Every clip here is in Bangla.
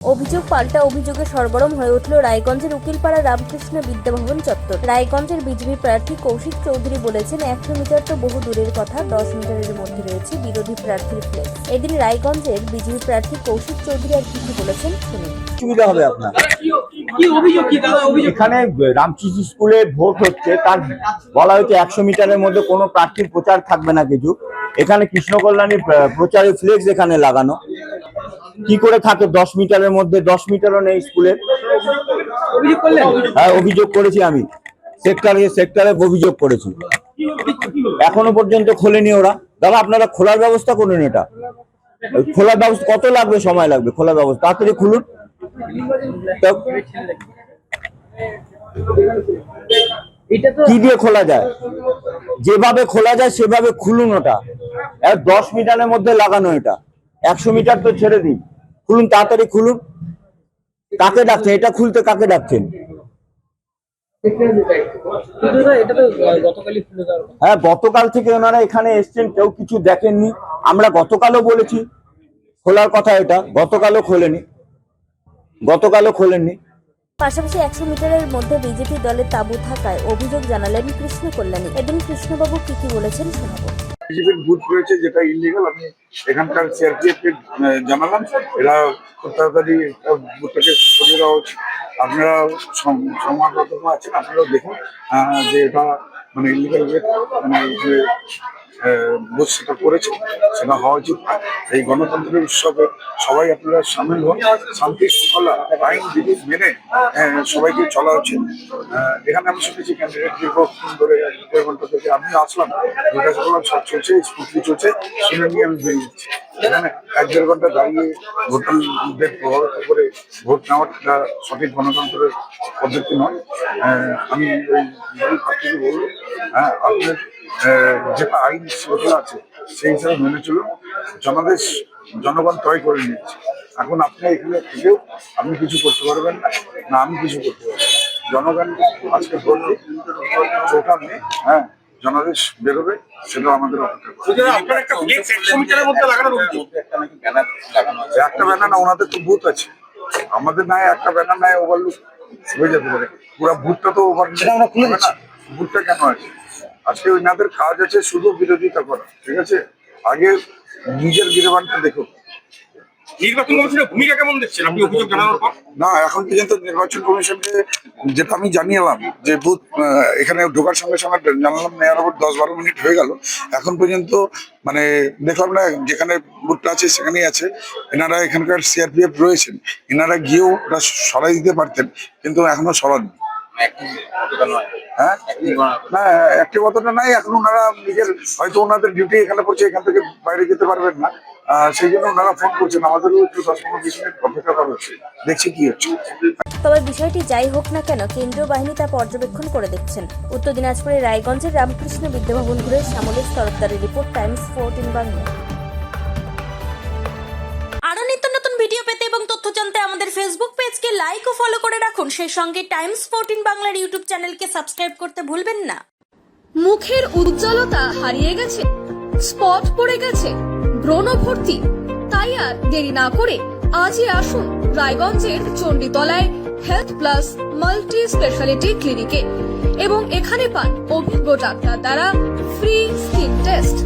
অভিযোগ পাল্টা অভিযোগে সরগরম হয়ে উঠল রায়গঞ্জের উকিলপাড়া রামকৃষ্ণ বিদ্যাভবন চত্বর। রায়গঞ্জের বিজেপি প্রার্থী কৌশিক চৌধুরী বলেছেন, 100 মিটার তো বহু দূরের কথা, 10 মিটারের মধ্যে রয়েছে বিরোধী প্রার্থীর ফ্লেক্স। এদিন রায়গঞ্জের বিজেপি প্রার্থী কৌশিক চৌধুরী আর কি বলেছেন শুনুন। সুবিধা হবে আপনার এখানে রামকৃষ্ণ স্কুলে ভোট হচ্ছে, তার বলা হয়েছে 100 মিটারের মধ্যে কোনো প্রার্থীর প্রচার থাকবে না কিছু। এখানে কৃষ্ণ কল্যাণীর প্রচারের ফ্লেক্স এখানে লাগানো, কি করে থাকে 10 মিটারের মধ্যে? 10 মিটারও নেই স্কুলের। হ্যাঁ, অভিযোগ করেছি আমি, সেক্টরে অভিযোগ করেছি, এখনো পর্যন্ত খোলেনি ওরা। দাদা আপনারা খোলার ব্যবস্থা করুন, এটা খোলার ব্যবস্থা কত লাগবে, সময় লাগবে খোলার ব্যবস্থা, তাড়াতাড়ি খুলুন। কি দিয়ে খোলা যায়? যেভাবে খোলা যায় সেভাবে খুলুন ওটা। 10 মিটারের মধ্যে লাগানো, এটা 100 মিটার তো ছেড়ে দিন, খুলুন তাড়াতাড়ি খুলুন। কাকে ডাকছেন? এটা খুলতে কাকে ডাকছেন? হ্যাঁ, গতকাল থেকে ওনারা এখানে এসছেন, কেউ কিছু দেখেননি। আমরা গতকালও বলেছি খোলার কথা, এটা গতকালও খোলেননি। পাশাপাশি 100 মিটারের মধ্যে বিজেপি দলের তাঁবু থাকায় অভিযোগ জানালেন কৃষ্ণ কল্যাণী। এদিন কৃষ্ণবাবু কি বলেছেন শোনাবো। বিজেপির বুথ রয়েছে যেটা ইলিগাল, আমি এখানকার সিআরপিএফ কে জানালাম, এরা খুব তাড়াতাড়ি বুথটাকে সরিয়ে দেওয়া হচ্ছে। আপনারা সংবাদপত্র আছেন, আপনারাও দেখুন যে এটা মানে ইলিগাল মানে যে বুথ সেটা করেছে সেটা হওয়া উচিত। এই গণতন্ত্রের উৎসবে সবাই আপনারা সামিল হন, শান্তি শৃঙ্খলা আইন বিধি মেনে সবাইকে চলা উচিত। এখানে আমি শুনেছি ক্যান্ডিডেট দীর্ঘক্ষণ ধরে 1.5 ঘন্টা থেকে আমি আসলাম, জিজ্ঞাসা করলাম, সব চলছে, স্কুটি চলছে, শুনে নিয়ে আমি বেরিয়ে যাচ্ছি। এখানে 1-1.5 ঘন্টা দাঁড়িয়ে ভোটারদের প্রভাবিত করে ভোট নেওয়াটা সঠিক গণতন্ত্রের পদ্ধতি নয়। আমি ওই প্রার্থীকে বলবো, আপনার যেটা আইন শৃঙ্খলা আছে সেই হিসাবে মেনে চলুন। জনাদেশ জনগণ তয় করে নিয়েছে, এখন আপনি এখানে থেকেও আপনি কিছু করতে পারবেন না, আমি কিছু করতে পারবো। জনগণ আজকে ভোট চোখা নেই, জনাদেশ বেরোবে, সেটা আমাদের একটা ব্যানার না, ওনাদের তো বুথ আছে, আমাদের নাই একটা ব্যানার নাই, ওভারলুক হয়ে যেতে পারে। পুরো বুথটা তো ওভার না, বুথটা কেন আছে? আজকে ওনাদের কাজ আছে শুধু বিরোধিতা করা, ঠিক আছে? আগে নিজের বিরোধটা দেখুন। নির্বাচন কমিশনের ভূমিকা কেমন দেখছেন আপনি অভিযোগ জানানোর পর? না, এখন পর্যন্ত নির্বাচন কমিশনকে যেটা আমি জানিয়েলাম যে বুথ এখানে ঢোকার সঙ্গে সঙ্গে জানালাম, নেওয়ার পর 10-12 মিনিট হয়ে গেল, এখন পর্যন্ত মানে দেখলাম না, যেখানে বুথটা আছে সেখানেই আছে। এনারা এখানকার সিআরপিএফ রয়েছেন, এনারা গিয়েও ওটা সরাই দিতে পারতেন, কিন্তু এখনো সরাননি। না, একটিভতটা নাই এখন। ওনারা নিজের হয়তো ওনাদের ডিউটি এখানে পড়ছে, এখান থেকে বাইরে যেতে পারবেন না, সেই জন্য ওনারা ফোন করছেন। আমাদেরও একটু 10-15-20 মিনিট অপেক্ষা করা হচ্ছে, দেখছি কি হচ্ছে। তবে বিষয়টি যাই হোক না কেন, কেন্দ্রীয় বাহিনী তা পর্যবেক্ষণ করে দেখছেন। উত্তর দিনাজপুরের রায়গঞ্জের রামকৃষ্ণ বিদ্যাভবন ঘুরে শ্যামলেশ তরফদারের রিপোর্ট, টাইমস 14 বাংলা। আরো নিত্য নতুন ভিডিও পেতে এবং তথ্য জানতে আমাদের ফেসবুক পেজকে লাইক ও ফলো করে রাখুন। সেই সঙ্গে টাইমস 14 বাংলার ইউটিউব চ্যানেলকে সাবস্ক্রাইব করতে ভুলবেন না। মুখের উজ্জ্বলতা হারিয়ে গেছে, স্পট পড়ে গেছে, ব্রণ ভর্তি, তাই আর দেরি না করে আজই আসুন রায়গঞ্জের চণ্ডীতলায় হেলথ প্লাস মাল্টি স্পেশালিটি ক্লিনিকে এবং এখানে পান অভিজ্ঞ ডাক্তার দ্বারা ফ্রি স্কিন টেস্ট।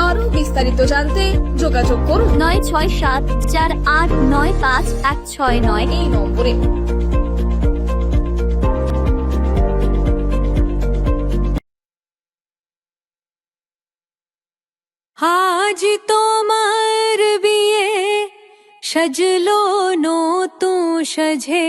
আরো বিস্তারিত জানতে যোগাযোগ করুন 9674895169 এই নম্বরে। আজ তোমার বিয়ে সাজলো নতুন সাজে।